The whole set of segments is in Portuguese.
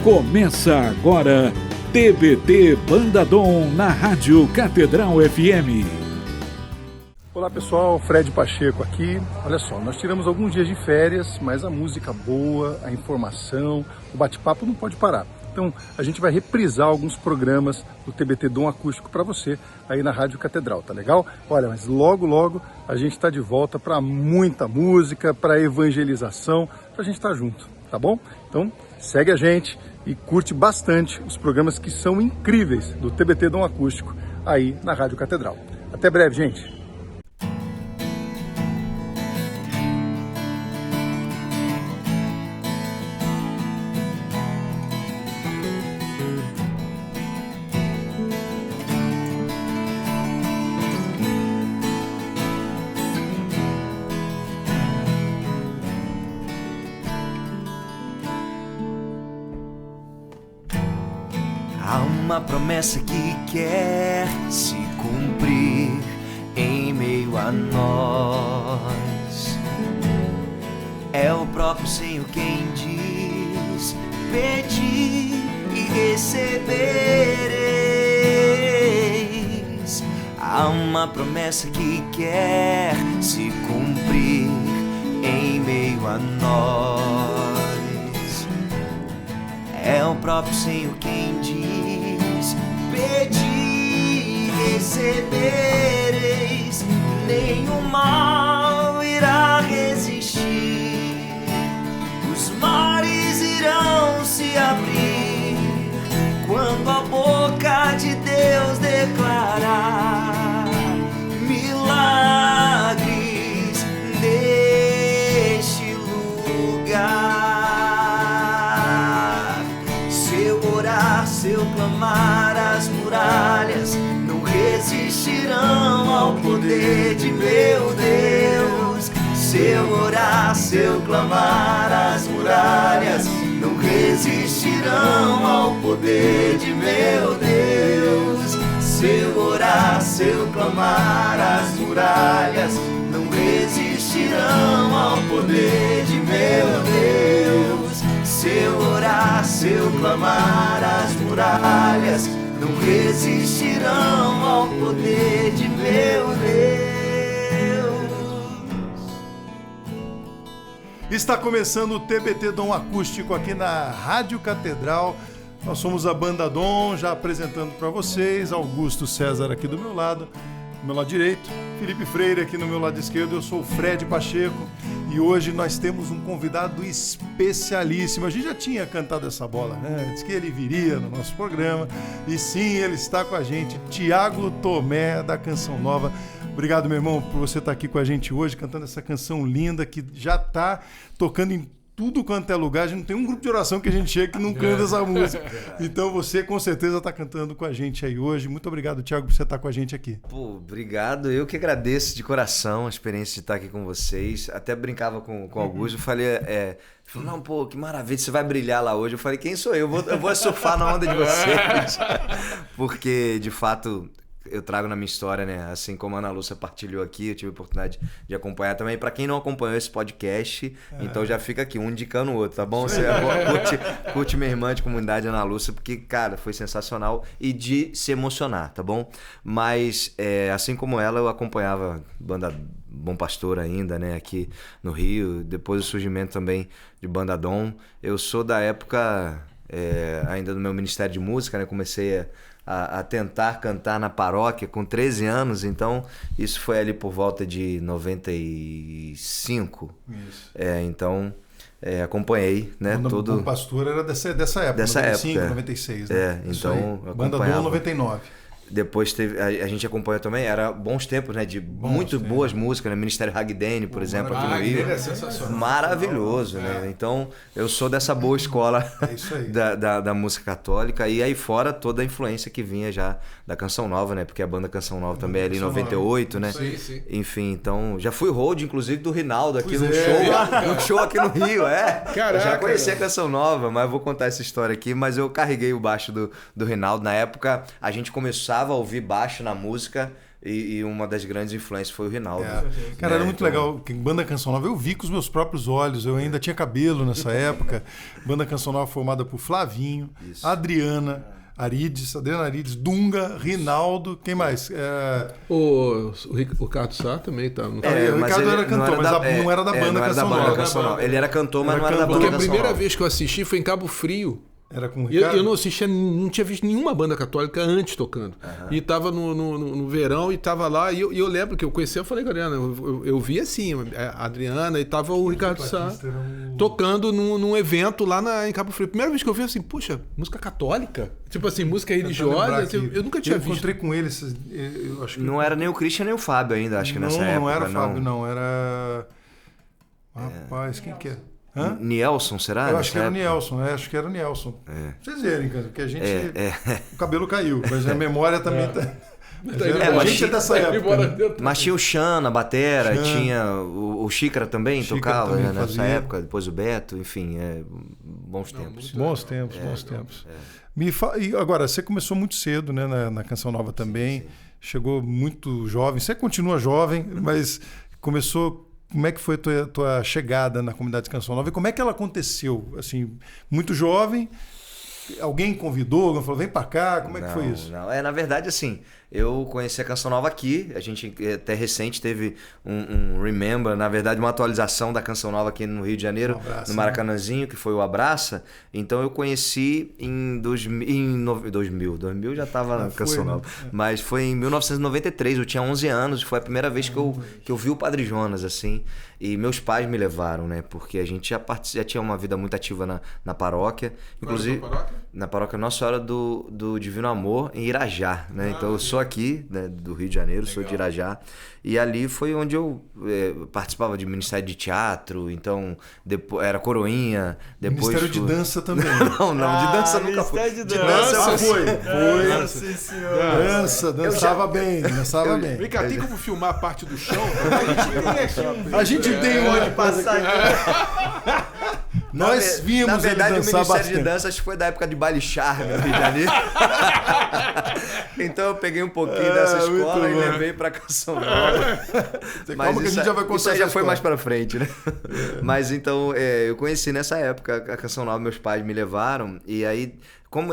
Começa agora, TBT Banda Dom na Rádio Catedral FM. Olá pessoal, Fred Pacheco aqui. Olha só, nós tiramos alguns dias de férias, mas a música boa, a informação, o bate-papo não pode parar. Então a gente vai reprisar alguns programas do TBT Dom Acústico para você aí na Rádio Catedral, tá legal? Olha, mas logo a gente está de volta para muita música, para evangelização, para a gente estar junto, tá bom? Então segue a gente e curte bastante os programas que são incríveis do TBT Dom Acústico aí na Rádio Catedral. Até breve, gente! Há uma promessa que quer se cumprir em meio a nós. É o próprio Senhor quem diz: pedi e recebereis. Há uma promessa que quer se cumprir em meio a nós. É o próprio Senhor quem diz: pedi e recebereis. Nenhum mal irá resistir. Os mares irão se abrir quando a boca de Deus declarar milagres neste lugar. Se eu clamar, as muralhas não resistirão ao poder de meu Deus. Se eu orar, se eu clamar, as muralhas não resistirão ao poder de meu Deus. Se eu orar, se eu clamar, as muralhas não resistirão ao poder de meu Deus. Se eu orar, se eu clamar, as muralhas não resistirão ao poder de meu Deus. Está começando o TBT Dom Acústico aqui na Rádio Catedral. Nós somos a Banda Dom, já apresentando para vocês. Augusto César aqui do meu lado direito, Felipe Freire aqui no meu lado esquerdo. Eu sou o Fred Pacheco e hoje nós temos um convidado especialíssimo. A gente já tinha cantado essa bola, né? Diz que ele viria no nosso programa e sim, ele está com a gente, Tiago Tomé, da Canção Nova. Obrigado, meu irmão, por você estar aqui com a gente hoje, cantando essa canção linda que já está tocando em tudo quanto é lugar. A gente não tem um grupo de oração que a gente chega que não canta essa música. Então você com certeza está cantando com a gente aí hoje. Muito obrigado, Tiago, por você estar com a gente aqui. Pô, obrigado. Eu que agradeço de coração a experiência de estar aqui com vocês. Até brincava com o Augusto. Eu falei, não, pô, que maravilha, você vai brilhar lá hoje. Eu falei, quem sou eu? Eu vou surfar na onda de vocês. Porque, de fato, eu trago na minha história, né? Assim como a Ana Lúcia partilhou aqui, eu tive a oportunidade de acompanhar também. Para quem não acompanhou esse podcast, então já fica aqui, um indicando o outro, tá bom? Você curte minha irmã de comunidade, Ana Lúcia, porque, cara, foi sensacional e de se emocionar, tá bom? Mas, assim como ela, eu acompanhava banda Bom Pastor ainda, né? Aqui no Rio, depois do surgimento também de Banda Dom. Eu sou da época, ainda do meu Ministério de Música, né? Comecei a tentar cantar na paróquia com 13 anos, então isso foi ali por volta de 95. Isso. Então acompanhei, né? Todo... O pastor era dessa época, 95, 96, né? Então Banda Dom 99. Depois a gente acompanhou também, era bons tempos, né? De muito boas músicas, né? Ministério Hagdeni, por exemplo, aqui no Rio. É sensacional. Maravilhoso, né? Então, eu sou dessa boa escola da música católica. E aí fora toda a influência que vinha já da Canção Nova, né? Porque a banda Canção Nova também é ali em 98, né? Sim. Enfim, então, já fui road, inclusive, do Rinaldo aqui num show aqui no Rio, Caraca, já conheci a Canção Nova, mas vou contar essa história aqui. Mas eu carreguei o baixo do Rinaldo. Na época, a gente começava a ouvir baixo na música E uma das grandes influências foi o Rinaldo. Cara, era muito legal. Banda Canção Nova, eu vi com os meus próprios olhos, eu ainda tinha cabelo nessa época. Banda Canção Nova formada por Flavinho, Adriana Arides, Dunga, Rinaldo, quem mais? O Ricardo Sá também tá. O Ricardo era cantor, mas não era da banda Canção Nova. Ele era cantor, mas não era da banda Porque Canção Nova. a primeira vez que eu assisti foi em Cabo Frio. Era com o Ricardo? Eu não tinha visto nenhuma banda católica antes tocando. E tava no verão e tava lá. E eu lembro que eu conheci, eu falei, Adriana, eu vi assim, a Adriana e tava o Ricardo Sá tocando num evento lá em Cabo Frio. Primeira vez que eu vi assim, puxa, música católica? Tipo assim, música religiosa. Eu nunca tinha visto. Eu encontrei com eles. Não era nem o Christian nem o Fábio ainda, acho que nessa época. Não era o Fábio, não. Era. Rapaz, quem que é? Nielson, será? Eu acho que era o Nielson, acho que era o Nielson. Vocês verem, porque a gente. O cabelo caiu, mas a memória também tá. A gente é dessa época. Mas tinha o Xan na batera, tinha o Xícara também tocava nessa época, depois o Beto, enfim, bons tempos. Bons tempos. E agora, você começou muito cedo, né, na Canção Nova também, sim. Chegou muito jovem, você continua jovem, mas começou. Como é que foi a tua chegada na comunidade de Canção Nova e como é que ela aconteceu? Assim, muito jovem, alguém convidou, falou, vem pra cá, como é que foi isso? Não, na verdade, assim, eu conheci a Canção Nova aqui, a gente até recente teve um Remember, na verdade uma atualização da Canção Nova aqui no Rio de Janeiro, no Maracanãzinho, que foi o Abraça. Então eu conheci em 2000 já estava na Canção Nova, mas foi em 1993, eu tinha 11 anos, foi a primeira vez que eu vi o Padre Jonas, assim, e meus pais me levaram, né, porque a gente já tinha uma vida muito ativa na paróquia, inclusive na paróquia Nossa Senhora do Divino Amor, em Irajá, né, então eu sou aqui, né, do Rio de Janeiro, sou de Irajá, e ali foi onde eu participava de Ministério de Teatro, então depois, era coroinha, depois Ministério de Dança também. Não, de dança nunca foi. De dança foi. Nossa Senhora. Dançava bem. Vem cá, tem como filmar a parte do chão? A gente tem uma passagem. Nós vimos na verdade, ele dançar o Ministério bastante. de Dança acho que foi da época de baile charme no Rio de Janeiro. Então eu peguei um pouquinho dessa escola e levei pra Canção Nova. Calma que a gente já vai contar isso aí já foi mais pra frente, né? Mas então eu conheci nessa época a Canção Nova, meus pais me levaram e aí como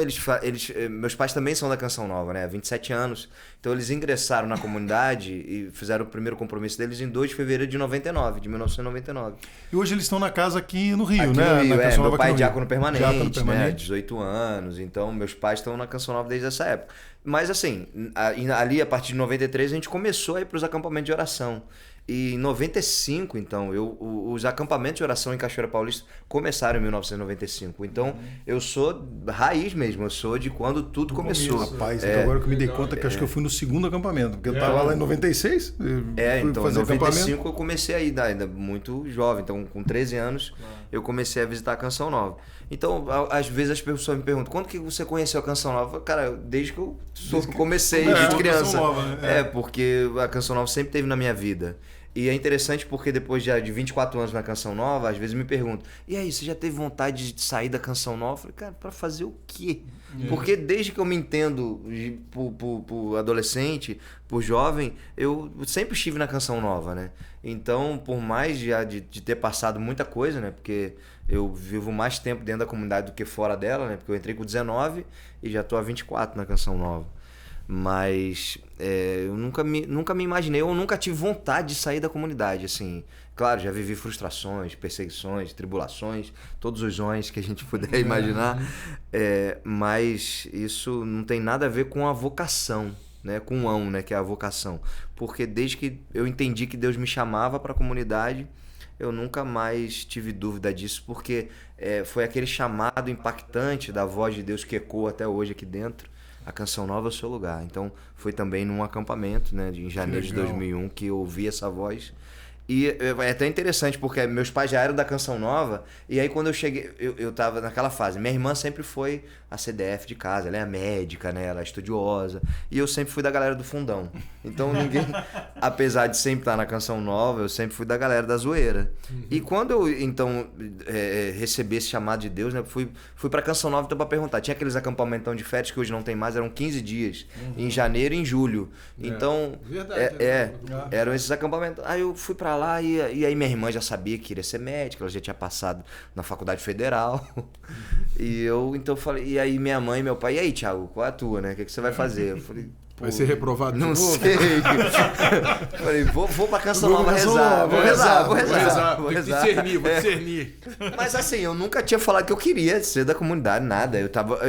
meus pais também são da Canção Nova, né? Há 27 anos. Então eles ingressaram na comunidade e fizeram o primeiro compromisso deles em 2 de fevereiro de 1999. E hoje eles estão na casa aqui no Rio, aqui né? No Rio, na Canção meu Nova pai é aqui no diácono permanente, né? 18 18 anos. Então meus pais estão na Canção Nova desde essa época. Mas assim, ali a partir de 93 a gente começou a ir para os acampamentos de oração. E em 95, então, os acampamentos de oração em Cachoeira Paulista começaram em 1995. Então, eu sou raiz mesmo, eu sou de quando tudo começou. Rapaz, então agora que eu me dei conta que acho que eu fui no segundo acampamento, porque eu estava lá em 96. Então em 95 eu comecei a ir ainda muito jovem, então com 13 anos eu comecei a visitar a Canção Nova. Então, às vezes as pessoas me perguntam, quando que você conheceu a Canção Nova? Cara, desde que eu comecei, desde criança. Nova, né? Porque a Canção Nova sempre esteve na minha vida. E é interessante porque depois de 24 anos na Canção Nova, às vezes me perguntam, e aí, você já teve vontade de sair da Canção Nova? Eu falei, cara, pra fazer o quê? Porque desde que eu me entendo por adolescente, por jovem, eu sempre estive na Canção Nova, né? Então, por mais de ter passado muita coisa, né? Porque eu vivo mais tempo dentro da comunidade do que fora dela, né? Porque eu entrei com 19 e já tô há 24 na Canção Nova. Mas eu nunca me imaginei, eu nunca tive vontade de sair da comunidade, assim. Claro, já vivi frustrações, perseguições, tribulações, todos os zones que a gente puder imaginar, mas isso não tem nada a ver com a vocação, né? Com o ão, né? Que é a vocação. Porque desde que eu entendi que Deus me chamava para a comunidade, eu nunca mais tive dúvida disso, porque foi aquele chamado impactante da voz de Deus que ecoa até hoje aqui dentro. A Canção Nova é o seu lugar. Então, foi também num acampamento, né, em janeiro de 2001, que eu ouvi essa voz. E é até interessante, porque meus pais já eram da Canção Nova, e aí quando eu cheguei, eu tava naquela fase. Minha irmã sempre foi a CDF de casa, ela é a médica, né? Ela é estudiosa, e eu sempre fui da galera do fundão. Então ninguém, apesar de sempre estar na Canção Nova, eu sempre fui da galera da zoeira. E quando eu, então, recebi esse chamado de Deus, né? Fui pra Canção Nova então pra perguntar. Tinha aqueles acampamentão de férias que hoje não tem mais, eram 15 dias, em janeiro e em julho. Então, eram esses acampamentos. Aí eu fui pra lá e aí minha irmã já sabia que queria ser médica, ela já tinha passado na faculdade federal. E eu então falei, e aí minha mãe e meu pai, e aí, Thiago, qual é a tua, né? O que você vai fazer? Eu falei, vai ser reprovado de não novo? sei. Falei, vou pra Canção Nova rezar. Vou rezar. Vou discernir. Mas assim, eu nunca tinha falado que eu queria ser da comunidade, nada.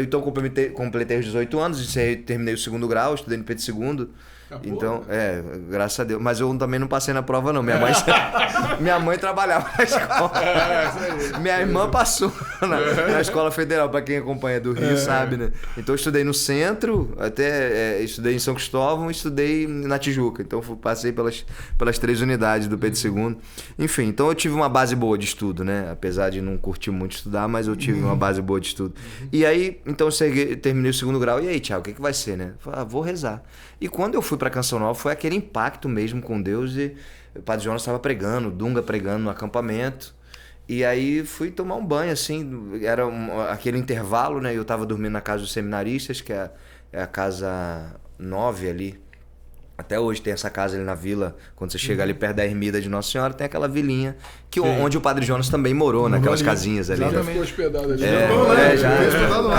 Então completei os 18 anos, terminei o 2º grau, estudei no Pedro II. Acabou, então, graças a Deus. Mas eu também não passei na prova, não. Minha mãe trabalhava na escola. Minha irmã passou na Escola Federal, pra quem acompanha do Rio, sabe, né? Então eu estudei no centro, até estudei em São Cristóvão, estudei na Tijuca. Então passei pelas 3 unidades do Pedro II. Enfim, então eu tive uma base boa de estudo, né? Apesar de não curtir muito estudar, mas eu tive uma base boa de estudo. E aí, então eu terminei o 2º grau. E aí, Thiago, o que vai ser, né? Eu falei, vou rezar. E quando eu fui pra Canção Nova, foi aquele impacto mesmo com Deus. E o Padre Jonas estava pregando, o Dunga pregando no acampamento. E aí fui tomar um banho, assim, era aquele intervalo, né? Eu tava dormindo na casa dos seminaristas, que é a casa 9 ali. Até hoje tem essa casa ali na vila, quando você chega ali perto da ermida de Nossa Senhora, tem aquela vilinha onde o Padre Jonas também morou, naquelas casinhas ali. Já ficou hospedado ali.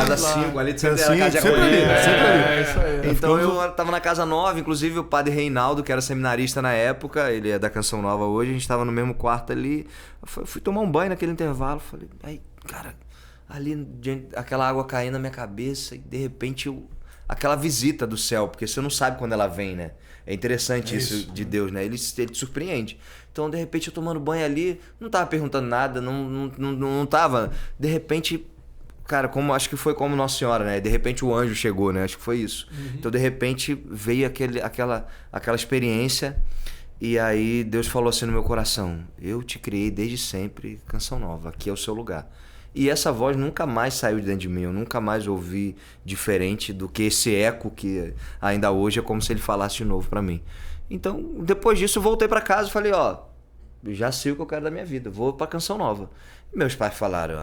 Casa 5, ali sempre era casa de acolhida. Então eu tava na casa 9, inclusive o Padre Reinaldo, que era seminarista na época, ele é da Canção Nova hoje, a gente tava no mesmo quarto ali. Eu fui tomar um banho naquele intervalo, falei, aí, cara, ali aquela água caindo na minha cabeça, e de repente aquela visita do céu, porque você não sabe quando ela vem, né? É interessante isso de Deus, né? Ele te surpreende. Então, de repente, eu tomando banho ali, não tava perguntando nada, não tava... De repente, cara, acho que foi como Nossa Senhora, né? De repente o anjo chegou, né? Acho que foi isso. Então, de repente, veio aquela experiência, e aí Deus falou assim no meu coração, eu te criei desde sempre, Canção Nova, aqui é o seu lugar. E essa voz nunca mais saiu de dentro de mim, eu nunca mais ouvi diferente do que esse eco que ainda hoje é como se ele falasse de novo pra mim. Então, depois disso, eu voltei pra casa e falei, eu já sei o que eu quero da minha vida, vou pra Canção Nova. E meus pais falaram,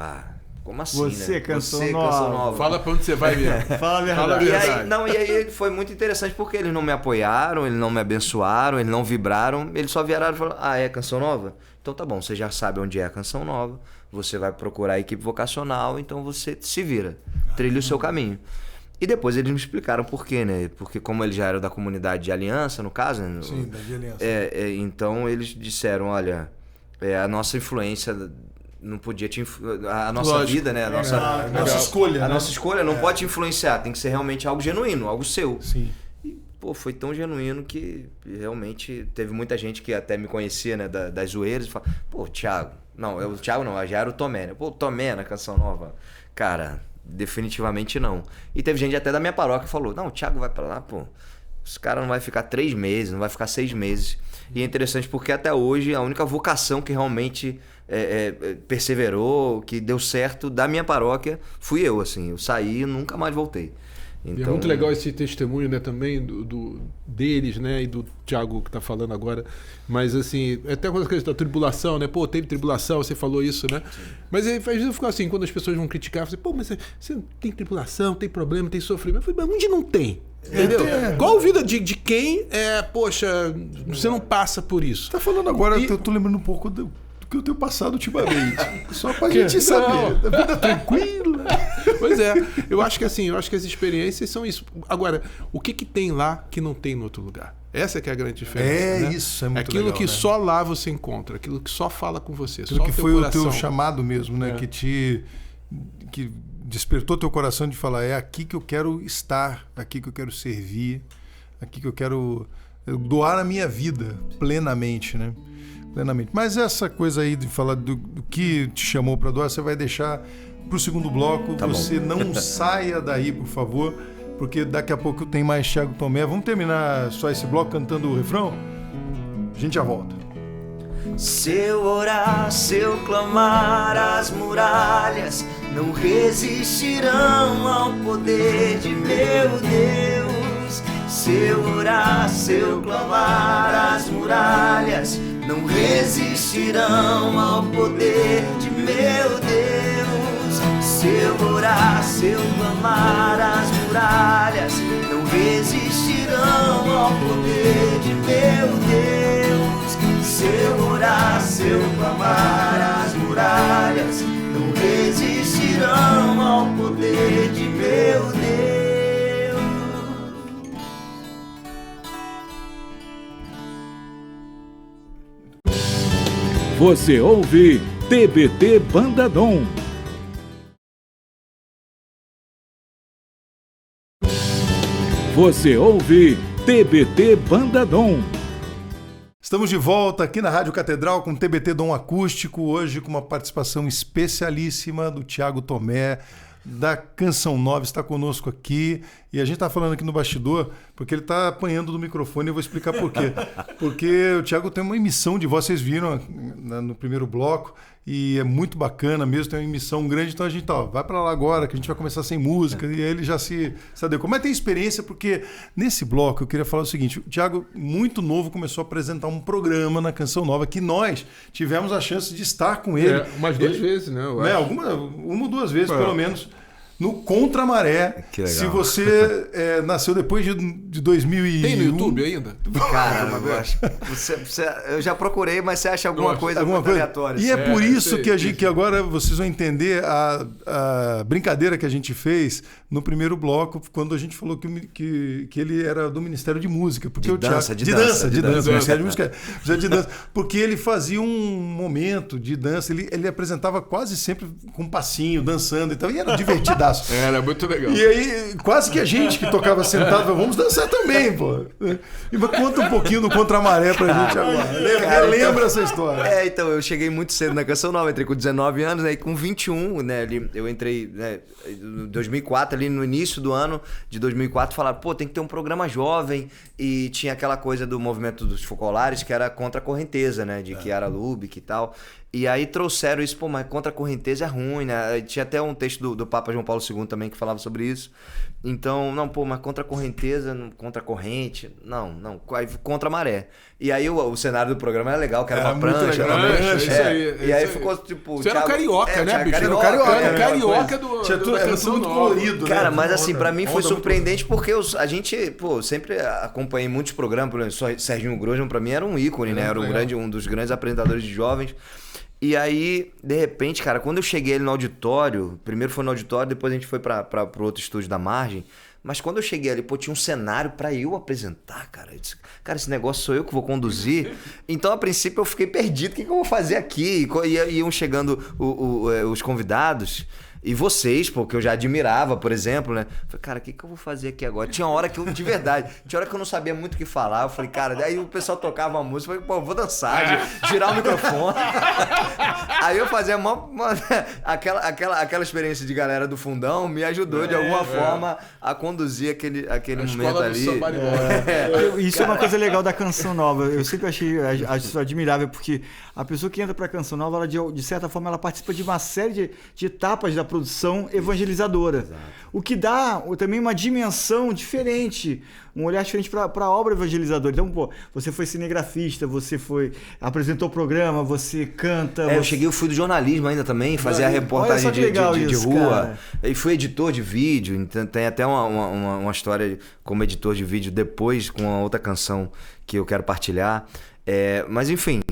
como assim, você, né? Canção Você, Nova. Canção Nova. Fala pra onde você vai mesmo. Fala a verdade. E aí foi muito interessante porque eles não me apoiaram, eles não me abençoaram, eles não vibraram, eles só vieram e falaram, é Canção Nova? Então tá bom, você já sabe onde é a Canção Nova, você vai procurar a equipe vocacional, então você se vira, trilha o seu caminho. E depois eles me explicaram por quê, né? Porque como eles já eram da comunidade de Aliança, no caso, né? Sim, da de Aliança. Então eles disseram, olha, a nossa influência não podia a nossa Lógico. Vida, né? A nossa escolha, a né? nossa escolha não pode te influenciar, tem que ser realmente algo genuíno, algo seu. Sim. E, foi tão genuíno que realmente teve muita gente que até me conhecia, né, das zoeiras, e falava, Thiago, já era o Tomé, né? Tomé na Canção Nova, cara, definitivamente não. E teve gente até da minha paróquia que falou, não, o Thiago vai pra lá, esse cara não vai ficar 3 meses, não vai ficar 6 meses. E é interessante porque até hoje a única vocação que realmente perseverou, que deu certo da minha paróquia, fui eu, assim. Eu saí e nunca mais voltei. Então, e é muito legal esse testemunho, né, também deles, né, e do Thiago que tá falando agora. Mas assim, até quando a questão da tribulação, né? Teve tribulação, você falou isso, né? Sim. Mas às vezes eu fico assim, quando as pessoas vão criticar, você, mas você tem tribulação, tem problema, tem sofrimento. Eu falei, mas onde não tem? Entendeu? Qual a vida de quem você não passa por isso? Tá falando agora, eu tô lembrando um pouco do que eu tenho passado ultimamente. Só pra gente saber. A vida tranquila. Pois é, eu acho que as experiências são isso. Agora, o que tem lá que não tem no outro lugar? Essa que é a grande diferença. Né? Isso, é muito aquilo legal, que né? Só lá você encontra, aquilo que só fala com você. Aquilo só que o teu foi coração. o teu chamado mesmo, né? Que despertou teu coração de falar, é aqui que eu quero estar, aqui que eu quero servir, aqui que eu quero doar a minha vida plenamente, né? Plenamente. Mas essa coisa aí de falar do que te chamou para doar, você vai deixar pro segundo bloco. Tá você bom. Não saia daí, por favor, porque daqui a pouco tem mais Thiago Tomé. Vamos terminar só esse bloco cantando o refrão? A gente já volta. Se eu orar, se eu clamar, as muralhas não resistirão ao poder de meu Deus. Se eu orar, se eu clamar, as muralhas não resistirão ao poder de meu Deus. Se eu orar, se eu clamar, as muralhas não resistirão ao poder de meu Deus. Se eu orar, se eu clamar, as muralhas não resistirão ao poder de meu Deus. Você ouve TBT Bandadom. Você ouve TBT Bandadom. Estamos de volta aqui na Rádio Catedral com TBT Dom Acústico, hoje com uma participação especialíssima do Thiago Tomé, da Canção Nova, está conosco aqui. E a gente está falando aqui no bastidor, porque ele está apanhando do microfone e eu vou explicar por quê. Porque o Thiago tem uma emissão de voz, vocês viram no primeiro bloco, e é muito bacana mesmo, tem uma emissão grande, então a gente vai para lá agora, que a gente vai começar sem música, e aí ele já se adequou. Mas tem experiência, porque nesse bloco eu queria falar o seguinte: o Thiago, muito novo, começou a apresentar um programa na Canção Nova, que nós tivemos a chance de estar com ele. Umas 2 vezes, né? Uma ou 2 vezes, pelo menos. No Contra a Maré. Que legal. Se você nasceu depois de 2001... Tem no YouTube ainda? Cara, eu acho. Eu já procurei, mas você acha alguma coisa muito aleatória. E é por isso que agora vocês vão entender a brincadeira que a gente fez no primeiro bloco, quando a gente falou que ele era do Ministério de Música. Porque de dança. Ministério de Música. De dança. Porque ele fazia um momento de dança, ele apresentava quase sempre com um passinho, dançando e tal, e era divertidaço. Era muito legal. E aí, quase que a gente que tocava sentado, vamos dançar também, pô. E conta um pouquinho do Contra a Maré pra gente agora. Lembra essa história. Então, eu cheguei muito cedo na Canção Nova, entrei com 19 anos, né, e com 21, né, eu entrei, né, em 2004, ali no início do ano de 2004, falaram, pô, tem que ter um programa jovem, e tinha aquela coisa do movimento dos focolares, que era contra a correnteza, né, de que era Lubick e tal. E aí trouxeram isso, pô, mas contra a correnteza é ruim, né? Tinha até um texto do Papa João Paulo II também que falava sobre isso. Então, não, pô, mas contra a correnteza, contra a corrente, não, contra a maré. E aí o cenário do programa era legal, que era uma prancha. E aí ficou tipo... Você era carioca, né, bicho? Carioca da Canção Nova. Colorido, cara, mas assim, pra mim foi surpreendente porque a gente, pô, sempre acompanhei muitos programas, por exemplo, Serginho Grosjean pra mim era um ícone, né? Era um dos grandes apresentadores de jovens. E aí, de repente, cara, quando eu cheguei ali no auditório, primeiro foi no auditório, depois a gente foi pro outro estúdio da Margem, mas quando eu cheguei ali, pô, tinha um cenário pra eu apresentar, cara. Eu disse, cara, esse negócio sou eu que vou conduzir. Então, a princípio, eu fiquei perdido. O que eu vou fazer aqui? E iam chegando os convidados... E vocês, pô, que eu já admirava, por exemplo, né? Falei, cara, o que eu vou fazer aqui agora? Tinha hora que eu, de verdade, eu não sabia muito o que falar. Eu falei, cara, daí o pessoal tocava uma música, eu falei, pô, vou dançar, girar o microfone. Aí eu fazia aquela experiência de galera do fundão, me ajudou de alguma forma a conduzir aquele momento ali. Isso é uma coisa legal da Canção Nova. Eu sempre achei isso admirável, porque a pessoa que entra pra Canção Nova, ela, de certa forma, ela participa de uma série de etapas da produção evangelizadora. Exato. O que dá também uma dimensão diferente, um olhar diferente para a obra evangelizadora. Então, pô, você foi cinegrafista, você apresentou o programa, você canta... eu fui do jornalismo ainda também, fazia a reportagem de rua. Cara. E fui editor de vídeo, então tem até uma história como editor de vídeo depois, com a outra canção que eu quero partilhar. Mas enfim,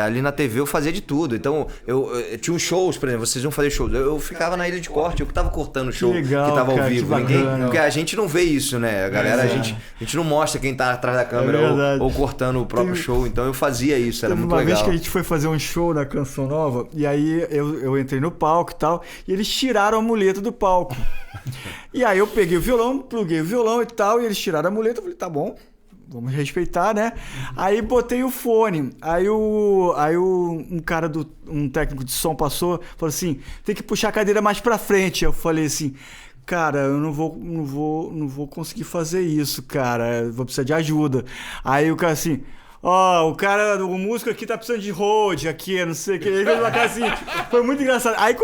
ali na TV eu fazia de tudo. Então eu tinha uns shows, por exemplo, vocês iam fazer shows. Eu ficava na ilha de corte, eu que tava cortando o show que tava ao vivo. Porque a gente não vê isso, né? A galera, a gente não mostra quem tá atrás da câmera ou cortando o próprio show. Então eu fazia isso, era muito legal. Uma vez que a gente foi fazer um show na Canção Nova, e aí eu entrei no palco e tal, e eles tiraram a muleta do palco. E aí eu peguei o violão, pluguei o violão e tal, e eles tiraram a muleta, eu falei, tá bom. Vamos respeitar, né? Aí botei o fone. Aí um técnico de som falou assim, tem que puxar a cadeira mais pra frente. Eu falei assim, cara, eu não vou conseguir fazer isso, cara. Vou precisar de ajuda. Aí o cara assim, Ó, o músico aqui tá precisando de hold aqui, não sei o que. Ele fez uma cara assim, foi muito engraçado. Aí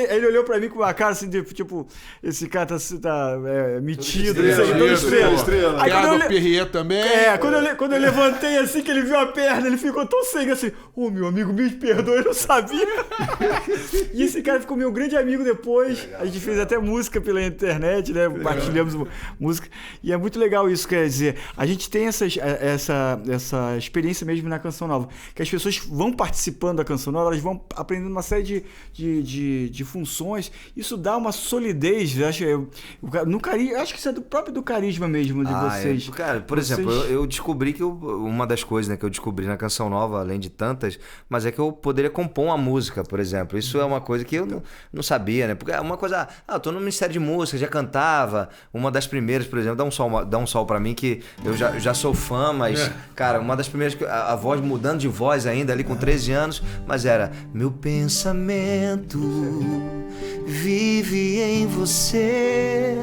ele olhou pra mim com uma cara assim, tipo, esse cara tá metido, todo estrela. Aí Piada do Perrier também. Quando eu levantei assim, que ele viu a perna, ele ficou tão cego assim, meu amigo, me perdoa, eu não sabia. E esse cara ficou meu grande amigo depois. A gente fez até música pela internet, né? Compartilhamos música. E é muito legal isso, quer dizer, a gente tem essa experiência mesmo na Canção Nova, que as pessoas vão participando da Canção Nova, elas vão aprendendo uma série de funções, isso dá uma solidez, acho que isso é do carisma mesmo de vocês. Cara, por exemplo, eu descobri que uma das coisas, né, que eu descobri na Canção Nova, além de tantas, mas é que eu poderia compor uma música, por exemplo. Isso é uma coisa que eu não sabia, né? Porque é uma coisa, eu tô no Ministério de Música, já cantava, uma das primeiras, por exemplo, dá um sol pra mim, que eu já sou fã, mas, cara, uma das primeiras, a voz mudando de voz ainda ali com 13 anos, mas era: meu pensamento vive em você,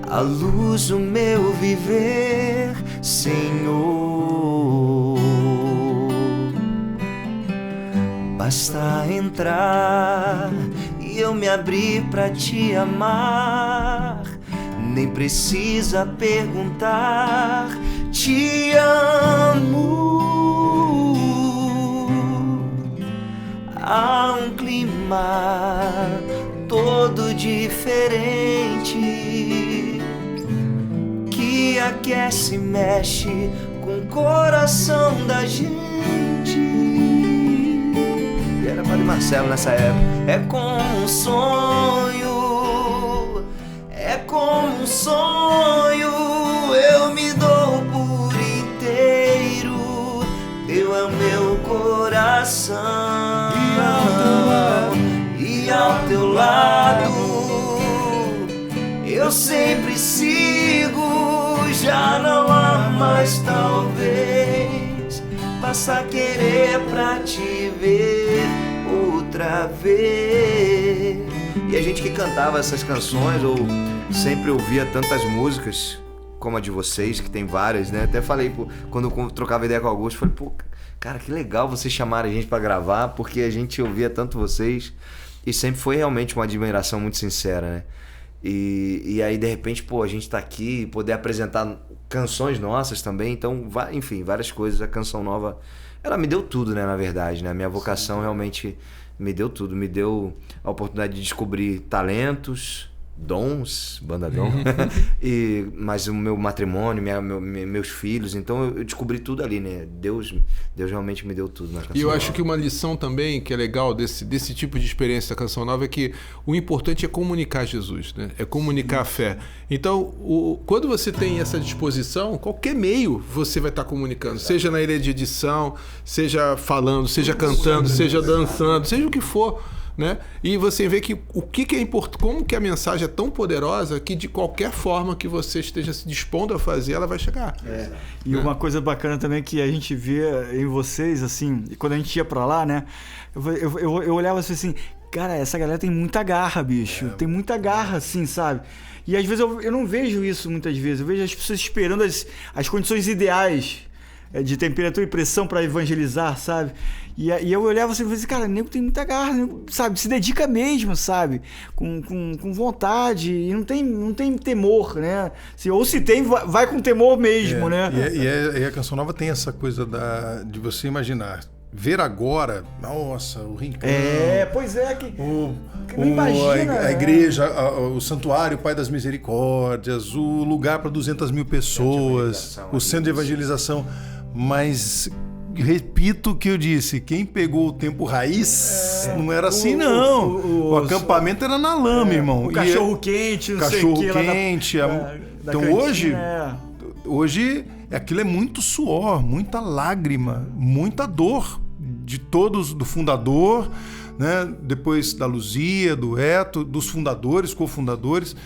a luz do meu viver, Senhor. Basta entrar e eu me abrir pra te amar, nem precisa perguntar, te amo. Há um clima todo diferente que aquece e mexe com o coração da gente. E era Padre Marcelo nessa época. É como um sonho, é como um sonho, eu me dou por inteiro, teu é o meu coração. E ao teu lado eu sempre sigo, já não há mais talvez, basta querer pra te ver outra vez. E a gente que cantava essas canções, ou sempre ouvia tantas músicas como a de vocês, que tem várias, né? Até falei, quando eu trocava ideia com o Augusto, falei, cara, que legal vocês chamarem a gente pra gravar, porque a gente ouvia tanto vocês, e sempre foi realmente uma admiração muito sincera, né? E aí, de repente, a gente tá aqui, poder apresentar canções nossas também, então, enfim, várias coisas. A Canção Nova, ela me deu tudo, né, na verdade, né? A minha vocação realmente me deu tudo, me deu a oportunidade de descobrir talentos, dons, banda dom, mas o meu matrimônio, meus filhos, então eu descobri tudo ali, né? Deus realmente me deu tudo na Canção E eu Nova. acho que uma lição também que é legal desse tipo de experiência da Canção Nova é que o importante é comunicar Jesus, né? É comunicar a fé. Então, quando você tem essa disposição, qualquer meio você vai estar comunicando, seja na ilha de edição, seja falando, seja cantando, seja dançando, seja o que for. Né? E você vê que o que é importante, como que a mensagem é tão poderosa que de qualquer forma que você esteja se dispondo a fazer, ela vai chegar. E uma coisa bacana também que a gente vê em vocês, assim, quando a gente ia pra lá, né? Eu olhava assim, cara, essa galera tem muita garra, bicho. Tem muita garra, assim, sabe? E às vezes eu não vejo isso muitas vezes. Eu vejo as pessoas esperando as condições ideais de temperatura e pressão para evangelizar, sabe? E eu olhava assim e falei assim, cara, o nego tem muita garra, nego, sabe? Se dedica mesmo, sabe? Com vontade, e não tem temor, né? Ou se tem, vai com temor mesmo, né? E a Canção Nova tem essa coisa de você imaginar, ver agora, nossa, o rincão. Pois é, que não imagina, a igreja, o santuário Pai das Misericórdias, o lugar para 200 mil pessoas, o centro de evangelização. Mas repito o que eu disse, quem pegou o tempo raiz não era assim, não. O acampamento era na lama, irmão. O cachorro quente, não sei o que. Cachorro quente. Então hoje aquilo é muito suor, muita lágrima, muita dor de todos, do fundador, né? Depois da Luzia, do Eto, dos fundadores, cofundadores,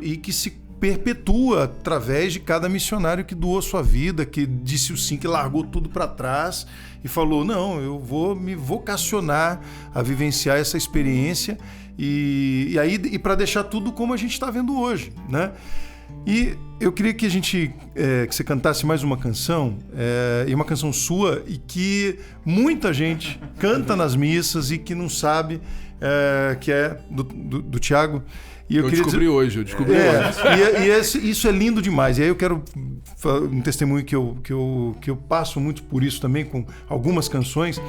e que se perpetua através de cada missionário que doou sua vida, que disse o sim, que largou tudo para trás e falou, não, eu vou me vocacionar a vivenciar essa experiência e para deixar tudo como a gente está vendo hoje, né? E eu queria que que você cantasse mais uma canção, e uma canção sua, e que muita gente canta nas missas e que não sabe, que é do Thiago. E eu descobri hoje. Isso é lindo demais. E aí eu quero um testemunho que eu passo muito por isso também com algumas canções.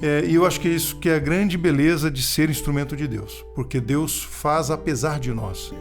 E eu acho que é isso que é a grande beleza de ser instrumento de Deus, porque Deus faz apesar de nós,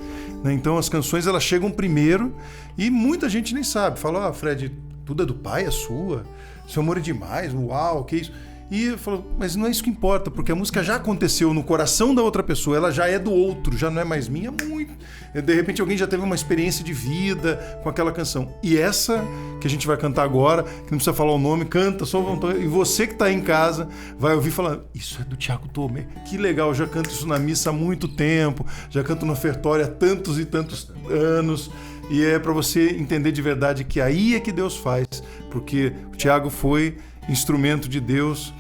né? Então as canções elas chegam primeiro e muita gente nem sabe. Fala, Fred, tudo é do Pai, é sua, seu amor é demais, uau, que isso. E eu falo, mas não é isso que importa, porque a música já aconteceu no coração da outra pessoa, ela já é do outro, já não é mais minha, muito. De repente alguém já teve uma experiência de vida com aquela canção. E essa que a gente vai cantar agora, que não precisa falar o nome, canta, só vontade. E você que está em casa vai ouvir falar, isso é do Thiago Tomé. Que legal, eu já canto isso na missa há muito tempo, já canto no ofertório há tantos e tantos anos. E é para você entender de verdade que aí é que Deus faz, porque o Thiago foi instrumento de Deus,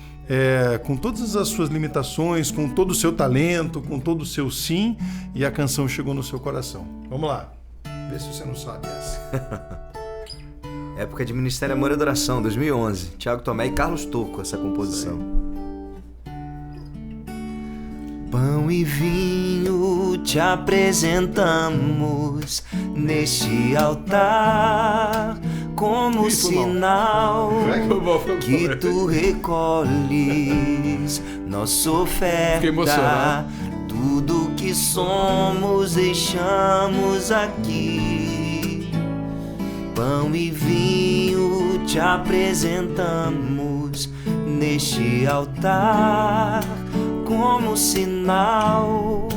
com todas as suas limitações, com todo o seu talento, com todo o seu sim, e a canção chegou no seu coração. Vamos lá, vê se você não sabe essa. Época de Ministério Amor e Adoração, 2011. Thiago Tomé e Carlos Tocco, essa composição. Pão e vinho te apresentamos neste altar, como sinal que tu recolhes nossa oferta. Tudo que somos deixamos aqui. Pão e vinho te apresentamos neste altar, como sinal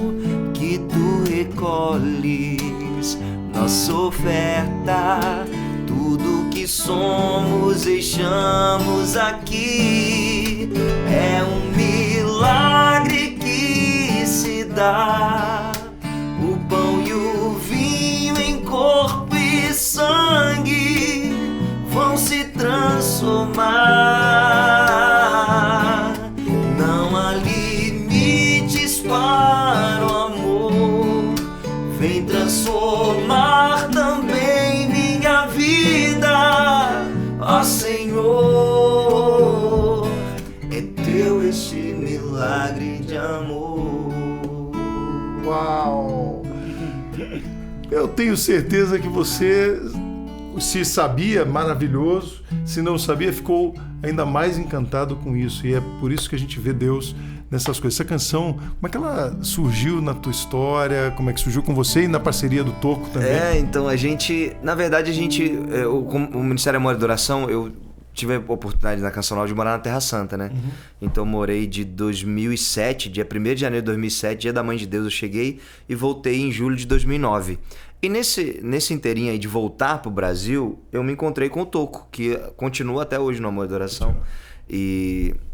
que tu recolhes nossa oferta. Tudo que somos deixamos aqui. É um milagre que se dá. O pão e o vinho em corpo e sangue vão se transformar. Não há limites para o amor. Vem transformar também minha vida, ó Senhor. É teu este milagre de amor. Uau! Eu tenho certeza que você, se sabia, maravilhoso. Se não sabia, ficou ainda mais encantado com isso. E é por isso que a gente vê Deus nessas coisas. Essa canção, como é que ela surgiu na tua história? Como é que surgiu com você e na parceria do Tocco também? Então a gente, na verdade, o Ministério Amor e Adoração, eu tive a oportunidade na Canção Nova de morar na Terra Santa, né? Uhum. Então morei de 2007, dia 1º de janeiro de 2007, dia da Mãe de Deus, eu cheguei e voltei em julho de 2009. E nesse inteirinho aí de voltar pro Brasil, eu me encontrei com o Tocco, que continua até hoje no Amor e Adoração.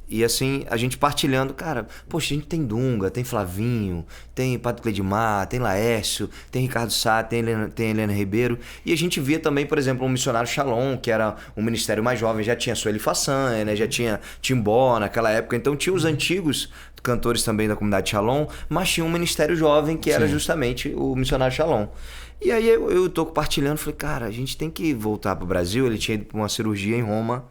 E assim, a gente partilhando, cara, poxa, a gente tem Dunga, tem Flavinho, tem Padre Cledimar, tem Laércio, tem Ricardo Sá, tem Helena Ribeiro. E a gente via também, por exemplo, um missionário Shalom, que era um ministério mais jovem, já tinha Sueli Façanha, né? Já tinha Timbó naquela época. Então tinha os antigos cantores também da comunidade Shalom, mas tinha um ministério jovem que era justamente o missionário Shalom. E aí eu tô compartilhando, falei, cara, a gente tem que voltar pro Brasil. Ele tinha ido pra uma cirurgia em Roma.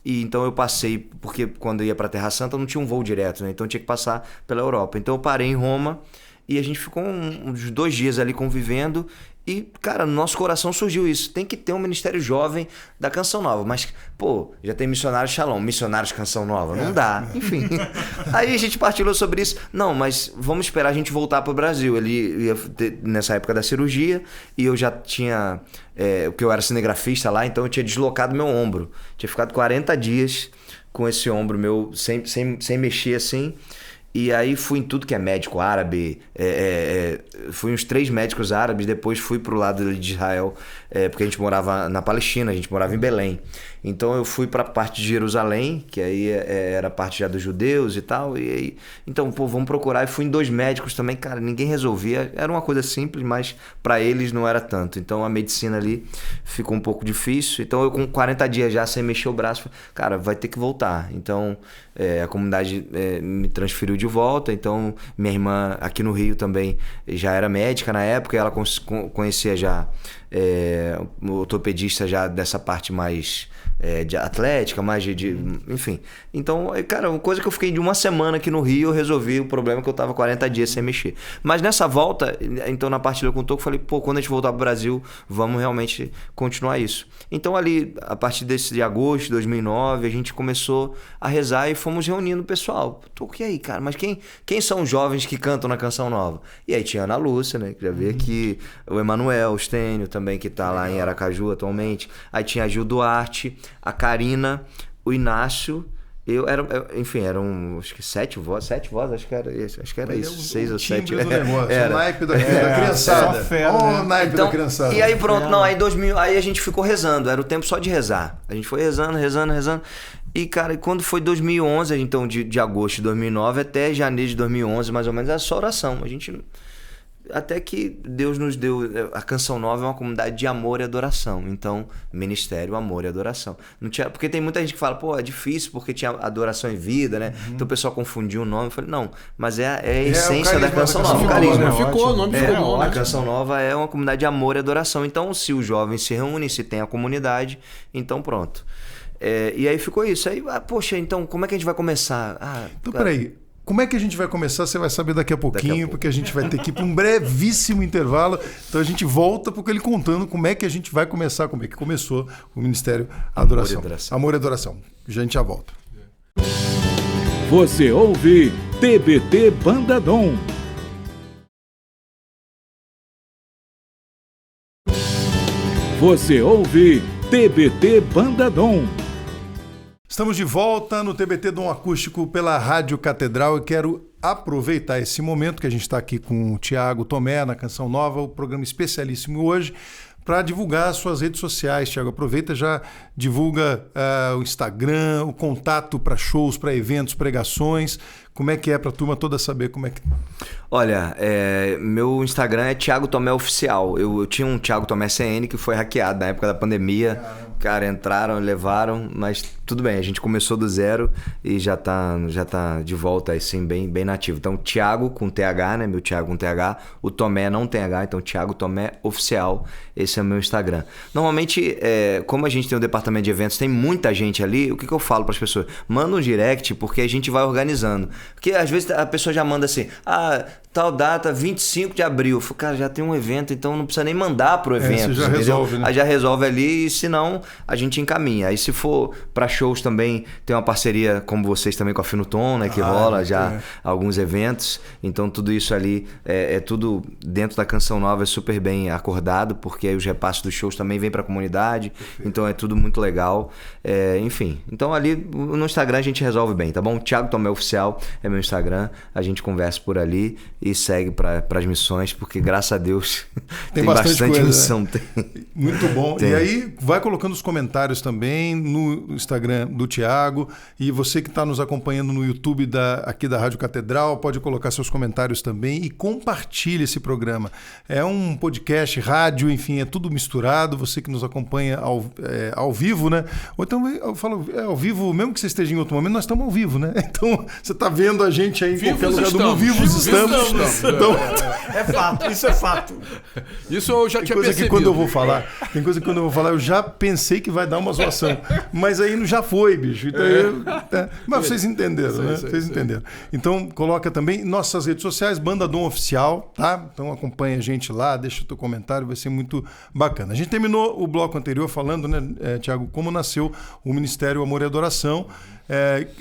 E então eu passei, porque quando eu ia para Terra Santa não tinha um voo direto, né? Então eu tinha que passar pela Europa. Então eu parei em Roma e a gente ficou uns 2 dias ali convivendo. E, cara, no nosso coração surgiu isso. Tem que ter um ministério jovem da Canção Nova. Mas, pô, já tem missionários Shalom, missionários Canção Nova. Não dá. Enfim. Aí a gente partilhou sobre isso. Não, mas vamos esperar a gente voltar pro Brasil. Ele ia ter, nessa época da cirurgia, e eu já tinha... porque eu era cinegrafista lá, então eu tinha deslocado meu ombro. Tinha ficado 40 dias com esse ombro meu sem mexer assim. E aí fui em tudo que é médico árabe, fui uns 3 médicos árabes, depois fui pro lado de Israel, porque a gente morava na Palestina, a gente morava em Belém. Então eu fui pra parte de Jerusalém, que aí era parte já dos judeus e tal, e aí, então, pô, vamos procurar. E fui em 2 médicos também, cara, ninguém resolvia, era uma coisa simples, mas pra eles não era tanto. Então a medicina ali ficou um pouco difícil, então eu com 40 dias já sem mexer o braço, falei, cara, vai ter que voltar. Então a comunidade me transferiu de de volta, então minha irmã aqui no Rio também já era médica na época, ela conhecia já o ortopedista já dessa parte mais de atlética, mais enfim. Então, cara, uma coisa que eu fiquei de uma semana aqui no Rio, eu resolvi o problema que eu tava 40 dias sem mexer. Mas nessa volta, então na partilha com o Toco, eu falei, pô, quando a gente voltar pro Brasil, vamos realmente continuar isso. Então ali, a partir de agosto de 2009, a gente começou a rezar e fomos reunindo o pessoal. Toco, e aí, cara, mas quem são os jovens que cantam na Canção Nova? E aí tinha a Ana Lúcia, né, que já veio aqui, o Emanuel, o Stênio também, que tá lá em Aracaju atualmente. Aí tinha a Gil Duarte, a Karina, o Inácio, enfim, eram acho que 7 vozes, acho que era isso, 6 ou 7. Era. O naipe da criançada. O naipe da criançada. E aí pronto, aí a gente ficou rezando, era o tempo só de rezar. A gente foi rezando. E, cara, quando foi 2011, então de agosto de 2009 até janeiro de 2011, mais ou menos, era só oração. A gente... Até que Deus nos deu... A Canção Nova é uma comunidade de amor e adoração. Então, ministério, amor e adoração. Não tinha, porque tem muita gente que fala, pô, é difícil porque tinha adoração em vida, né? Então o pessoal confundiu o nome. Eu falei, não, mas é a essência da Canção Nova. O carisma. Ficou, o nome ficou bom, né? A Canção Nova é uma comunidade de amor e adoração. Então, se os jovens se reúnem, se tem a comunidade, então pronto. E aí ficou isso. Aí, poxa, então como é que a gente vai começar? Então, peraí. Como é que a gente vai começar? Você vai saber daqui a pouquinho, porque a gente vai ter que ir para um brevíssimo intervalo. Então a gente volta porque ele contando como é que a gente vai começar, como é que começou o Ministério Adoração. Amor e Adoração. A gente já volta. Você ouve TBT Bandadom. Você ouve TBT Bandadom. Estamos de volta no TBT Dom Acústico pela Rádio Catedral. Eu quero aproveitar esse momento que a gente está aqui com o Thiago Tomé na Canção Nova, o programa especialíssimo hoje, para divulgar as suas redes sociais. Thiago, aproveita, já divulga o Instagram, o contato para shows, para eventos, pregações. Como é que é para a turma toda saber como é que... Olha, meu Instagram é Thiago Tomé Oficial. Eu tinha um Thiago Tomé CN que foi hackeado na época da pandemia. Cara, entraram, levaram, mas tudo bem, a gente começou do zero e já tá de volta assim, bem nativo. Então, Thiago com TH, né? Meu Thiago com TH. O Tomé não tem H, então Thiago Tomé Oficial. Esse é o meu Instagram. Normalmente, como a gente tem um departamento de eventos, tem muita gente ali, o que eu falo para as pessoas? Manda um direct, porque a gente vai organizando. Porque às vezes a pessoa já manda assim, tal data, 25 de abril. Eu falo, cara, já tem um evento, então não precisa nem mandar pro evento. Você já resolve, né? Aí já resolve ali, e se não, a gente encaminha. Aí se for para shows também, tem uma parceria, como vocês também, com a Finutom, né? Que rola já alguns eventos. Então tudo isso ali é tudo dentro da Canção Nova, é super bem acordado, porque aí os repasses dos shows também vêm pra comunidade. Perfeito. Então é tudo muito legal. Enfim, então ali no Instagram a gente resolve bem, tá bom? Thiago Tomé Oficial é meu Instagram, a gente conversa por ali e segue para as missões, porque graças a Deus tem bastante coisa, missão. Né? Muito bom. Tem. E aí vai colocando os comentários também no Instagram do Thiago, e você que está nos acompanhando no YouTube aqui da Rádio Catedral, pode colocar seus comentários também e compartilhe esse programa. É um podcast, rádio, enfim, é tudo misturado. Você que nos acompanha ao vivo, né? Ou então eu falo ao vivo, mesmo que você esteja em outro momento, nós estamos ao vivo, né? Então você está vendo a gente aí em qualquer lugar do mundo. Vivos estamos. Então... É fato, isso é fato. Isso eu já tinha percebido. Tem coisa que quando eu vou falar, eu já pensei que vai dar uma zoação. Mas aí já foi, bicho. Então mas vocês entenderam, né? Vocês entenderam. Então coloca também nossas redes sociais, Bandadom Oficial, tá? Então acompanha a gente lá, deixa o teu comentário, vai ser muito bacana. A gente terminou o bloco anterior falando, né, Thiago, como nasceu o Ministério Amor e Adoração.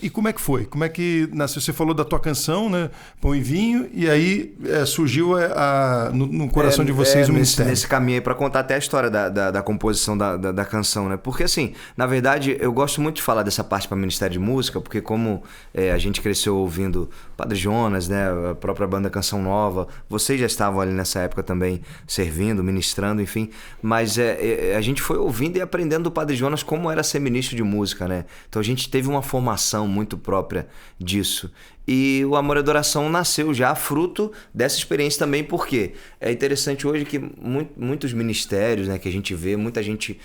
E como é que foi? Como é que nasceu? Você falou da tua canção, né? Pão e Vinho, e aí surgiu no coração de vocês o Ministério. Nesse caminho aí, para contar até a história da composição da canção, né? Porque assim, na verdade, eu gosto muito de falar dessa parte para o Ministério de Música, porque como a gente cresceu ouvindo Padre Jonas, né? A própria banda Canção Nova, vocês já estavam ali nessa época também servindo, ministrando, enfim, mas a gente foi ouvindo e aprendendo do Padre Jonas como era ser ministro de música, né? Então a gente teve uma formação muito própria disso. E o Amor e Adoração nasceu já fruto fruto dessa experiência também, porque é interessante hoje que muitos ministérios, né, que a gente vê, muita gente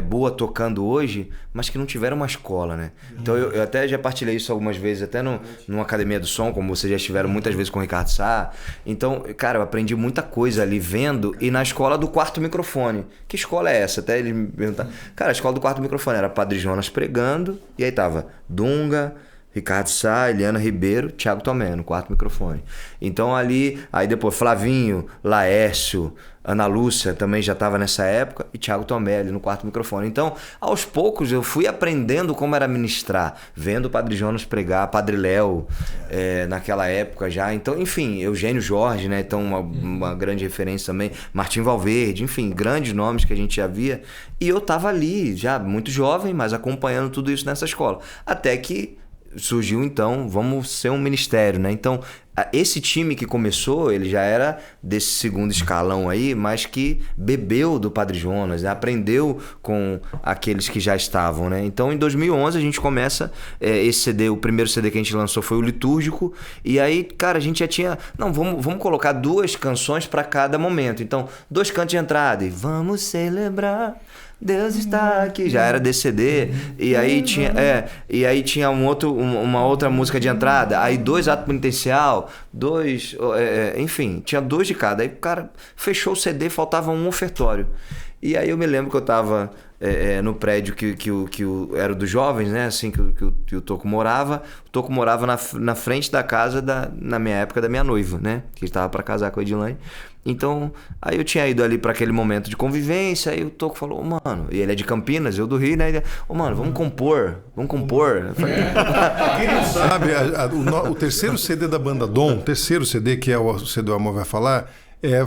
boa tocando hoje, mas que não tiveram uma escola, né? Então eu até já partilhei isso algumas vezes, até numa academia do som, como vocês já estiveram muitas vezes com o Ricardo Sá. Então, cara, eu aprendi muita coisa ali vendo, e na escola do quarto microfone. Que escola é essa? Até ele me perguntar. Cara, a escola do quarto microfone era Padre Jonas pregando, e aí tava Dunga, Ricardo Sá, Eliana Ribeiro, Thiago Tomé no quarto microfone. Então ali, aí depois Flavinho, Laércio, Ana Lúcia também já estava nessa época, e Thiago Tomé ali no quarto microfone. Então, aos poucos eu fui aprendendo como era ministrar, vendo o Padre Jonas pregar, Padre Léo naquela época já. Então, enfim, Eugênio Jorge, né? Então uma grande referência também, Martim Valverde, enfim, grandes nomes que a gente já via. E eu estava ali, já muito jovem, mas acompanhando tudo isso nessa escola. Até que surgiu, então, vamos ser um ministério, né? Então, esse time que começou, ele já era desse segundo escalão aí, mas que bebeu do Padre Jonas, né? Aprendeu com aqueles que já estavam, né? Então, em 2011, a gente começa esse CD, o primeiro CD que a gente lançou foi o Litúrgico, e aí, cara, a gente já tinha... Não, vamos colocar 2 canções para cada momento. Então, 2 cantos de entrada e vamos celebrar... Deus está aqui, já era desse CD, e aí tinha uma outra música de entrada, aí 2 atos penitencial, 2, enfim, tinha 2 de cada. Aí o cara fechou o CD, faltava um ofertório. E aí eu me lembro que eu tava no prédio que era dos jovens, né? Assim que o Toco morava. O Toco morava na frente da casa na minha época, da minha noiva, né? Que estava para casar com a Edilane. Então, aí eu tinha ido ali para aquele momento de convivência, aí o Toco falou, mano, e ele é de Campinas, eu do Rio, né? Mano, vamos compor. Eu falei, Quem não sabe, o terceiro CD da Banda Dom, o terceiro CD, que é o CD O Amor Vai Falar,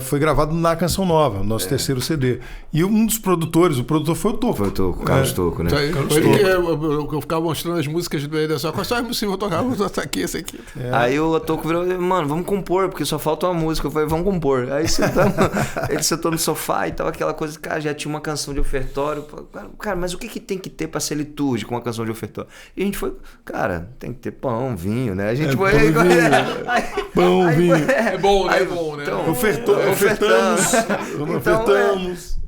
foi gravado na Canção Nova, nosso terceiro CD. E um dos produtores, o produtor foi o Toco. Foi o Toco, Carlos Toco, né? Eu ficava mostrando as músicas dele, só quais são as músicas eu tocava, vou tocar aqui, essa aqui. Aí o Toco virou, mano, vamos compor, porque só falta uma música. Eu falei, vamos compor. Aí ele sentou no sofá e tal, aquela coisa, cara, já tinha uma canção de ofertório. Cara, mas o que tem que ter pra ser litúrgico uma canção de ofertório? E a gente foi, cara, tem que ter pão, vinho, né? A gente foi... Pão, vinho. É bom, né? É bom, né? Então, ofertamos.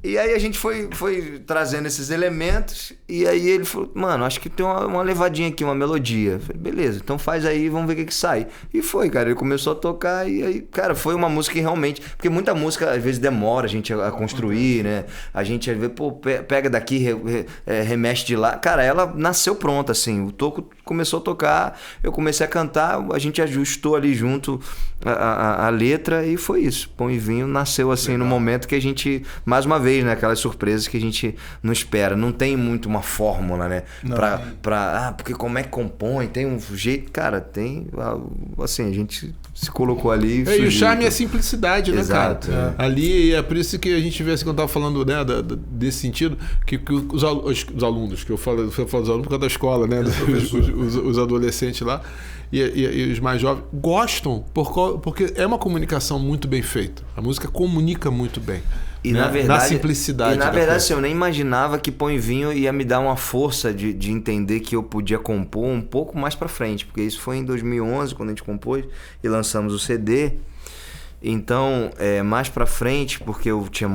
E aí a gente foi trazendo esses elementos, e aí ele falou, mano, acho que tem uma levadinha aqui, uma melodia. Eu falei, beleza, então faz aí, vamos ver o que sai. E foi, cara, ele começou a tocar, e aí, cara, foi uma música que realmente... Porque muita música, às vezes, demora a gente a construir, né? A gente, às vezes, pega daqui, remexe de lá. Cara, ela nasceu pronta, assim. O Toco começou a tocar, eu comecei a cantar, a gente ajustou ali junto a letra, e foi isso. Pão e Vinho nasceu, assim, no momento que a gente, mais uma vez, né? Aquelas surpresas que a gente não espera. Não tem muito uma fórmula, né? Porque como é que compõe? Tem um jeito... Cara, tem... Assim, a gente se colocou ali... E o charme é a simplicidade, né, exato, cara? Ali, é por isso que a gente vê, assim, quando eu tava falando, né, desse sentido, que os alunos, que eu falo dos alunos por causa da escola, né? Os adolescentes lá, e os mais jovens, gostam porque é uma comunicação muito bem feita. A música comunica muito bem. E né? na verdade, simplicidade. E na verdade, assim, eu nem imaginava que Pão e Vinho ia me dar uma força de entender que eu podia compor um pouco mais pra frente, porque isso foi em 2011, quando a gente compôs e lançamos o CD. Então, mais pra frente, porque eu tinha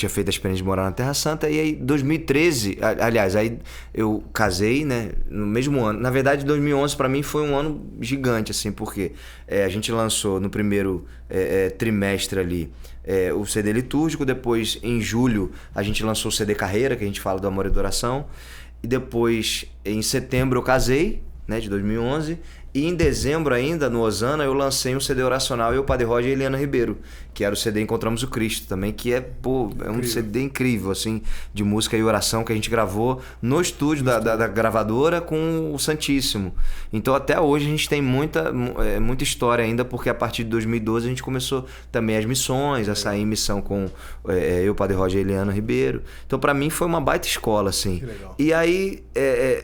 feito a experiência de morar na Terra Santa, e aí 2013, aliás, aí eu casei, né, no mesmo ano. Na verdade, 2011 pra mim foi um ano gigante, assim, porque a gente lançou no primeiro trimestre ali o CD litúrgico, depois em julho a gente lançou o CD Carreira, que a gente fala do amor e adoração, e depois em setembro eu casei, né, de 2011, e em dezembro ainda, no Osana, eu lancei um CD oracional, eu, Padre Roger e Eliana Ribeiro, que era o CD Encontramos o Cristo também, que é um CD incrível, assim, de música e oração que a gente gravou no estúdio da gravadora com o Santíssimo. Então até hoje a gente tem muita história ainda, porque a partir de 2012 a gente começou também as missões, a sair em missão com eu, Padre Roger e Eliana Ribeiro. Então pra mim foi uma baita escola, assim. E aí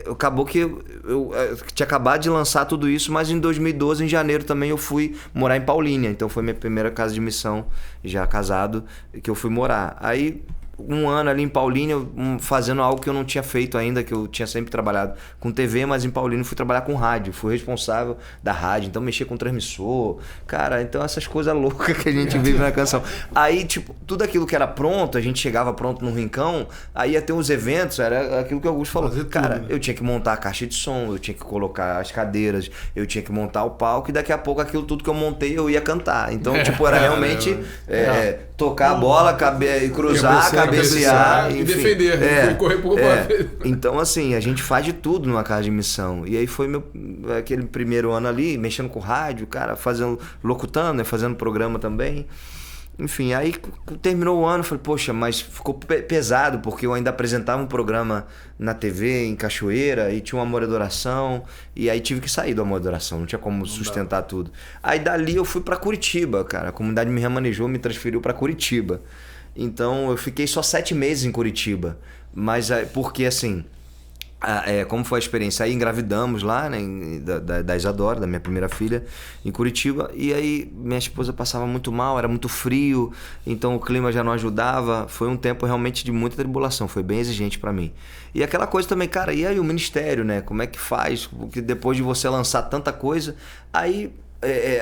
acabou que eu tinha acabado de lançar tudo isso, mas em 2012, em janeiro também, eu fui morar em Paulínia. Então foi minha primeira casa de missão, já casado, que eu fui morar. Aí um ano ali em Paulínia, fazendo algo que eu não tinha feito ainda, que eu tinha sempre trabalhado com TV, mas em Paulínia fui trabalhar com rádio, fui responsável da rádio, então mexia com transmissor, cara, então essas coisas loucas que a gente vive na canção. Aí, tipo, tudo aquilo que era pronto, a gente chegava pronto no rincão, aí ia ter uns eventos, era aquilo que o Augusto falou. Fazer Cara, tudo, né? eu tinha que montar a caixa de som, eu tinha que colocar as cadeiras, eu tinha que montar o palco, e daqui a pouco aquilo tudo que eu montei eu ia cantar. Então, tipo, era realmente tocar a bola, cruzar, cabecear, e enfim. defender, correr por Então, assim, a gente faz de tudo numa casa de missão. E aí foi aquele primeiro ano ali, mexendo com rádio, cara, locutando, né, fazendo programa também. Enfim, aí terminou o ano, falei, poxa, mas ficou pesado, porque eu ainda apresentava um programa na TV, em Cachoeira, e tinha um Amor e Adoração, e aí tive que sair do Amor e Adoração, não tinha como sustentar tudo. Aí dali eu fui pra Curitiba, cara, a comunidade me remanejou, me transferiu pra Curitiba. Então eu fiquei só 7 meses em Curitiba, mas porque assim... como foi a experiência? Aí engravidamos lá, né, da Isadora, da minha primeira filha, em Curitiba, e aí minha esposa passava muito mal, era muito frio, então o clima já não ajudava. Foi um tempo realmente de muita tribulação, foi bem exigente pra mim. E aquela coisa também, cara, e aí o ministério, né, como é que faz? Porque depois de você lançar tanta coisa, aí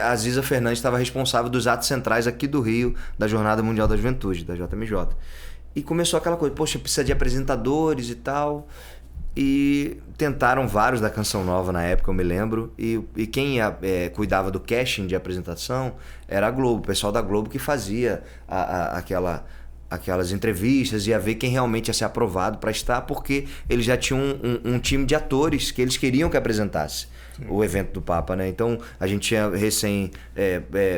a Ziza Fernandes estava responsável dos atos centrais aqui do Rio, da Jornada Mundial da Juventude, da JMJ. E começou aquela coisa, poxa, precisa de apresentadores e tal... E tentaram vários da Canção Nova na época, eu me lembro. E quem cuidava do casting de apresentação era a Globo, o pessoal da Globo que fazia aquelas entrevistas, ia ver quem realmente ia ser aprovado para estar, porque eles já tinham um time de atores que eles queriam que apresentasse o evento do Papa, né? Então a gente tinha recém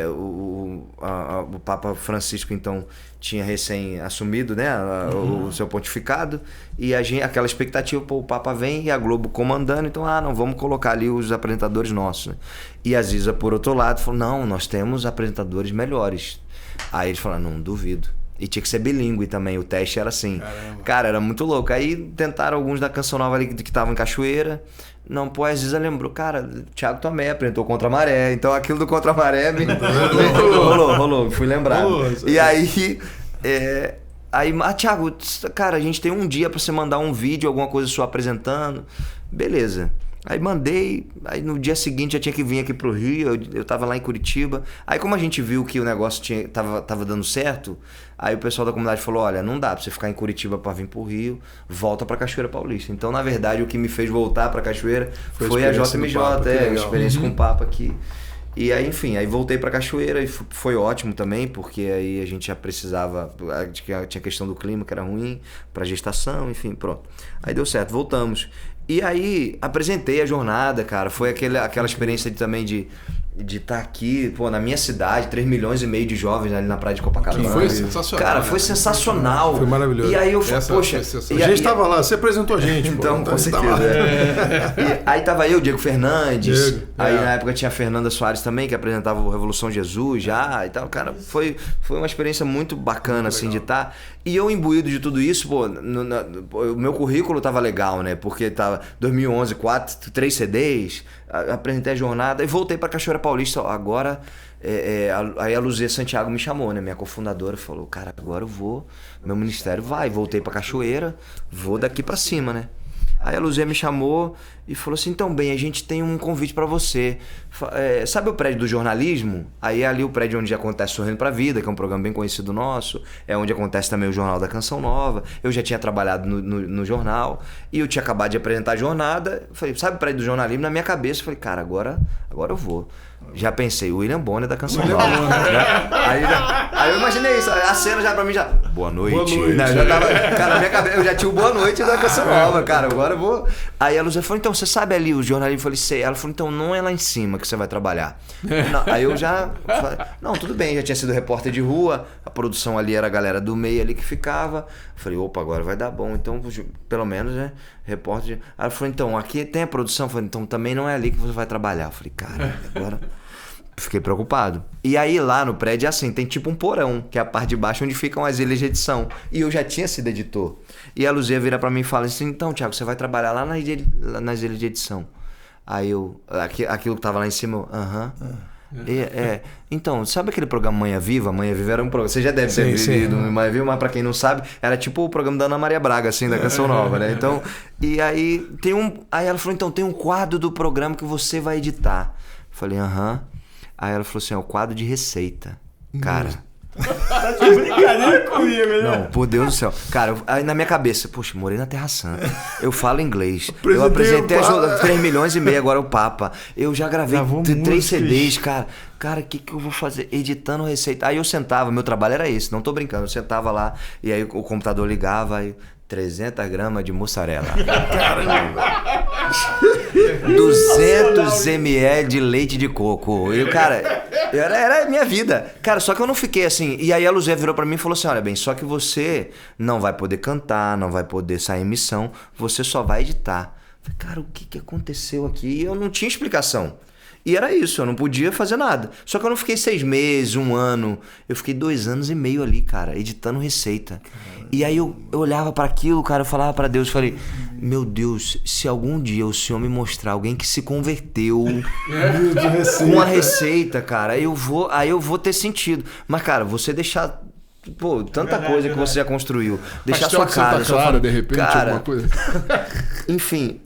o Papa Francisco então tinha recém assumido, né, o seu pontificado, e aquela expectativa, pô, o Papa vem e a Globo comandando, então não, vamos colocar ali os apresentadores nossos, né? E a Ziza, por outro lado, falou, não, nós temos apresentadores melhores. Aí eles falaram, não, duvido. E tinha que ser bilíngue também, o teste era assim. Caramba. Cara, era muito louco. Aí tentaram alguns da Canção Nova ali que estavam em Cachoeira. Não, pô, a Ziza lembrou, cara, Thiago Tomé apresentou Contra a Maré. Então aquilo do Contra a Maré rolou, fui lembrado. E aí, Thiago, cara, a gente tem um dia pra você mandar um vídeo, alguma coisa sua apresentando. Beleza. Aí mandei, aí no dia seguinte já tinha que vir aqui pro Rio, eu tava lá em Curitiba. Aí como a gente viu que o negócio tava dando certo, aí o pessoal da comunidade falou, olha, não dá pra você ficar em Curitiba pra vir pro Rio, volta pra Cachoeira Paulista. Então, na verdade, o que me fez voltar pra Cachoeira foi a JMJ, a experiência com o Papa aqui. E aí, enfim, aí voltei pra Cachoeira e foi ótimo também, porque aí a gente já precisava, tinha questão do clima que era ruim, pra gestação, enfim, pronto. Aí deu certo, voltamos. E aí, apresentei a jornada, cara. Foi aquela experiência também de estar aqui, pô, na minha cidade, 3,5 milhões de jovens ali na praia de Copacabana. Foi sensacional. Cara, foi sensacional. Foi maravilhoso. E aí eu falei, poxa... A gente tava lá, você apresentou a gente. Então, com certeza. E aí tava eu, Diego Fernandes. Aí na época tinha a Fernanda Soares também, que apresentava o Revolução Jesus já e tal. Cara, foi uma experiência muito bacana, assim, de estar. E eu imbuído de tudo isso, pô, o meu currículo tava legal, né? Porque tava 2011, 3 CDs, apresentei a jornada e voltei pra Cachoeira Paulista. Agora, aí a Luzia Santiago me chamou, né? Minha cofundadora falou, cara, agora eu vou, meu ministério vai. Voltei pra Cachoeira, vou daqui pra cima, né? Aí a Luzia me chamou e falou assim, então bem, a gente tem um convite pra você. Sabe o prédio do jornalismo? Aí é ali o prédio onde acontece Sorrindo pra Vida, que é um programa bem conhecido nosso. É onde acontece também o Jornal da Canção Nova. Eu já tinha trabalhado no jornal e eu tinha acabado de apresentar a jornada. Falei, sabe o prédio do jornalismo? Na minha cabeça, falei, cara, agora eu vou. Já pensei, o William Bonner da Canção Nova. Aí eu imaginei isso, a cena já pra mim já... Boa noite. Boa noite. Não, já tava, cara, na minha cabeça, eu já tinha o Boa Noite da Canção Nova, cara, agora eu vou... Aí a Luzia falou, então, você sabe ali o jornalismo? Eu falei, sei. Ela falou, então, não é lá em cima que você vai trabalhar. Não, aí eu já... Falei, não, tudo bem, já tinha sido repórter de rua, a produção ali era a galera do meio ali que ficava. Eu falei, opa, agora vai dar bom, então, pelo menos, né, repórter... Aí ela falou, então, aqui tem a produção? Eu falei, então, também não é ali que você vai trabalhar. Eu falei, cara, agora... Fiquei preocupado. E aí lá no prédio é assim, tem tipo um porão, que é a parte de baixo onde ficam as ilhas de edição. E eu já tinha sido editor. E a Luzia vira pra mim e fala assim, então, Thiago, você vai trabalhar lá nas ilhas de edição. Aí eu, aquilo que tava lá em cima, Então, sabe aquele programa Manhã Viva? Manhã Viva era um programa. Você já deve ter visto Manhã Viva, mas pra quem não sabe, era tipo o programa da Ana Maria Braga, assim, da Canção Nova, né? Então, e aí Aí ela falou, então, tem um quadro do programa que você vai editar. Eu falei, aham. Aí ela falou assim, é o quadro de receita. Cara. Tá de brincadeira comigo, né? Não, por Deus do céu. Cara, aí na minha cabeça, poxa, morei na Terra Santa. Eu falo inglês. Eu apresentei 3,5 milhões, agora o Papa. Eu já gravei 3 CDs, cara. Cara, o que eu vou fazer? Editando receita. Aí eu sentava, meu trabalho era esse, não tô brincando. Eu sentava lá e aí o computador ligava, aí 300 gramas de mussarela. Caramba! 200 ml de leite de coco. E, cara, era a minha vida. Cara, só que eu não fiquei assim. E aí a Luzia virou pra mim e falou assim, olha bem, só que você não vai poder cantar, não vai poder sair em missão, você só vai editar. Eu falei, cara, o que aconteceu aqui? E eu não tinha explicação. E era isso, eu não podia fazer nada. Só que eu não fiquei 6 meses, 1 ano. Eu fiquei 2 anos e meio ali, cara, editando receita. E aí eu olhava para aquilo, cara, eu falava para Deus, falei, meu Deus, se algum dia o Senhor me mostrar alguém que se converteu com a receita, cara, aí eu vou ter sentido. Mas, cara, você deixar... Pô, tanta coisa que você já construiu. Deixar Pastel sua de Santa casa, Clara, de repente, cara, alguma coisa. Enfim...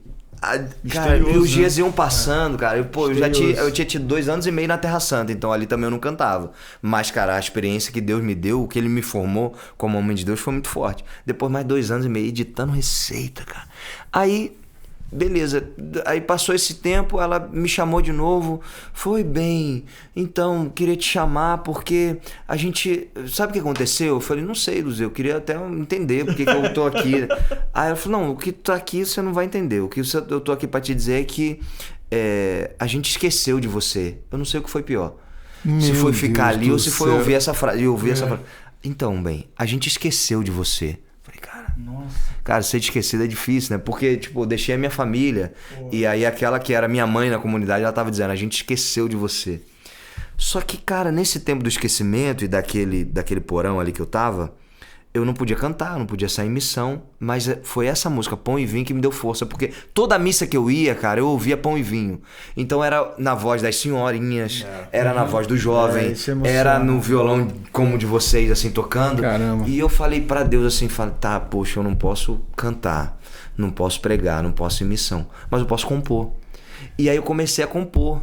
Cara, e os dias iam passando, cara. Eu tinha tido 2 anos e meio na Terra Santa, então ali também eu não cantava. Mas, cara, a experiência que Deus me deu, o que Ele me formou como homem de Deus foi muito forte. Depois, mais 2 anos e meio editando receita, cara. Aí, beleza. Aí passou esse tempo, ela me chamou de novo. Foi bem. Então, queria te chamar porque a gente... Sabe o que aconteceu? Eu falei, não sei, Luzia, eu queria até entender por que eu tô aqui. Aí ela falou, não, o que tu tá aqui você não vai entender. O que eu tô aqui pra te dizer é que a gente esqueceu de você. Eu não sei o que foi pior. Se foi ficar ali ou se foi ouvir essa frase. Então, bem, a gente esqueceu de você. Falei, cara... Nossa. Cara, ser esquecido é difícil, né? Porque, tipo, eu deixei a minha família. E aí aquela que era minha mãe na comunidade, ela tava dizendo, a gente esqueceu de você. Só que, cara, nesse tempo do esquecimento e daquele porão ali que eu tava, eu não podia cantar, não podia sair em missão. Mas foi essa música, Pão e Vinho, que me deu força. Porque toda missa que eu ia, cara, eu ouvia Pão e Vinho. Então era na voz das senhorinhas, era na voz do jovem, era no violão como de vocês, assim, tocando. Caramba. E eu falei pra Deus assim, tá, poxa, eu não posso cantar, não posso pregar, não posso ir em missão, mas eu posso compor. E aí eu comecei a compor.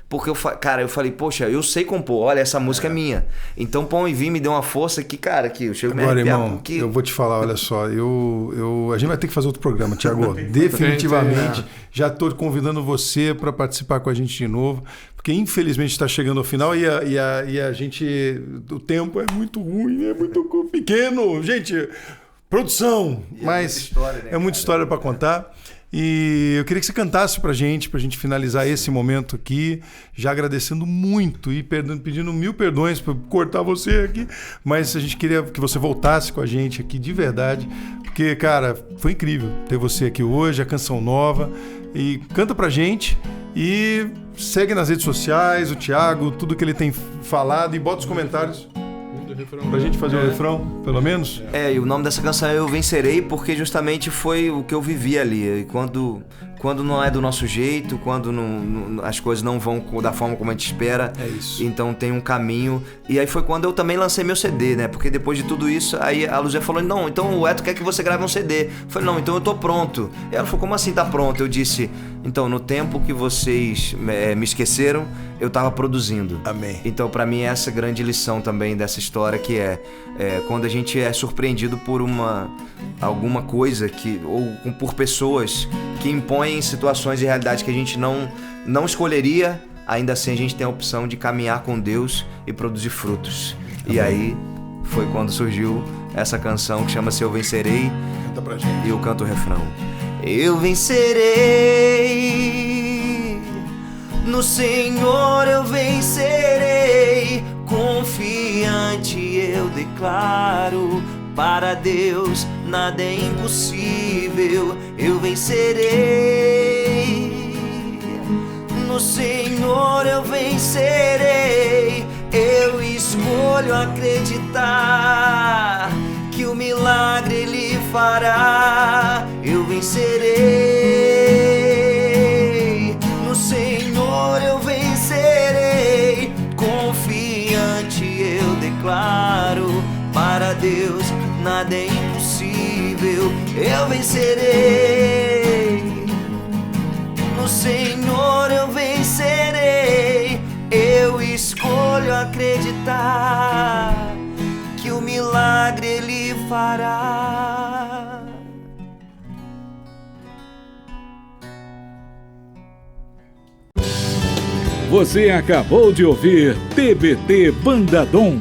Porque eu falei, poxa, eu sei compor, olha, essa música é minha. Então Pão e Vinho me deu uma força que, cara, que eu chego agora, irmão, eu vou te falar, olha só, a gente vai ter que fazer outro programa, Thiago, definitivamente. Já estou convidando você para participar com a gente de novo, porque infelizmente está chegando ao final e a gente, o tempo é muito ruim, é muito pequeno, gente, produção, mas é muita história para contar. E eu queria que você cantasse pra gente finalizar esse momento aqui, já agradecendo muito e pedindo 1000 perdões por cortar você aqui, mas a gente queria que você voltasse com a gente aqui de verdade, porque, cara, foi incrível ter você aqui hoje, a Canção Nova, e canta pra gente e segue nas redes sociais, o Thiago, tudo que ele tem falado e bota os comentários. Pra gente fazer o refrão, pelo menos? E o nome dessa canção é Eu Vencerei, porque justamente foi o que eu vivi ali. E quando não é do nosso jeito, quando as coisas não vão da forma como a gente espera, então tem um caminho. E aí foi quando eu também lancei meu CD, né? Porque depois de tudo isso, aí a Luzia falou, não, então o Eto quer que você grave um CD. Eu falei, não, então eu tô pronto. E ela falou, como assim tá pronto? Eu disse, então no tempo que vocês me esqueceram, eu tava produzindo. Amém. Então pra mim essa é a grande lição também dessa história, que é quando a gente é surpreendido por alguma coisa ou por pessoas que impõem situações e realidades que a gente não escolheria, ainda assim a gente tem a opção de caminhar com Deus e produzir frutos. E aí foi quando surgiu essa canção que chama-se Eu Vencerei. Canta pra gente. E eu canto o refrão. Eu vencerei, no Senhor eu vencerei, confiante eu declaro, para Deus nada é impossível. Eu vencerei, no Senhor eu vencerei. Eu escolho acreditar que o milagre Ele fará. Eu vencerei, no Senhor eu vencerei. nada é impossível, eu vencerei. No Senhor eu vencerei, eu escolho acreditar que o milagre Ele fará. Você acabou de ouvir TBT Banda Dom.